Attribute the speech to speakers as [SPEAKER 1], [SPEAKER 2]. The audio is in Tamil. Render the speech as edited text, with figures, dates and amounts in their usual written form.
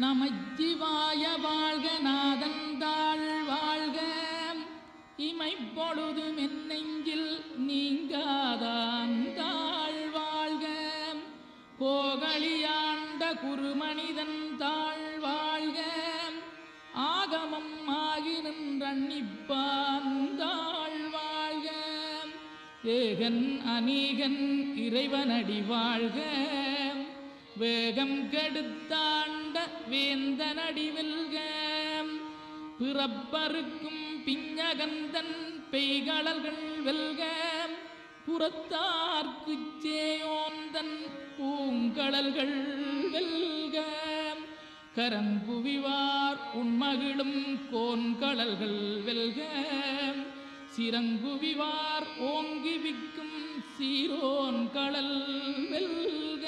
[SPEAKER 1] நமச்சிவாய வாழ்க நாதந்தாள் வாழ்க இமைப்பொழுதும் என் நெஞ்சில் நீங்காதாந்தாள் வாழ்க கோகலியாண்ட குருமனிதன் தாழ் வாழ்க ஆகமம் ஆகி நின்றன்னிப்பாந்தாள் வாழ்க ஏகன் அநீகன் இறைவனடி வாழ்க வேகம் கெடுத்தாண்ட வேந்தனடி வெல்க பிறப்பருக்கும் பிஞகந்தன் பெய்களல்கள் வெல்க புறத்தார்க்குச் சேயோந்தன் பூங்கடல்கள் வெல்க கரங்குவிவார் உண்மகிழும் கோன்கடல்கள் வெல்க சிறங்குவிவார் ஓங்கி விக்கும் சீரோன் கடல் வெல்க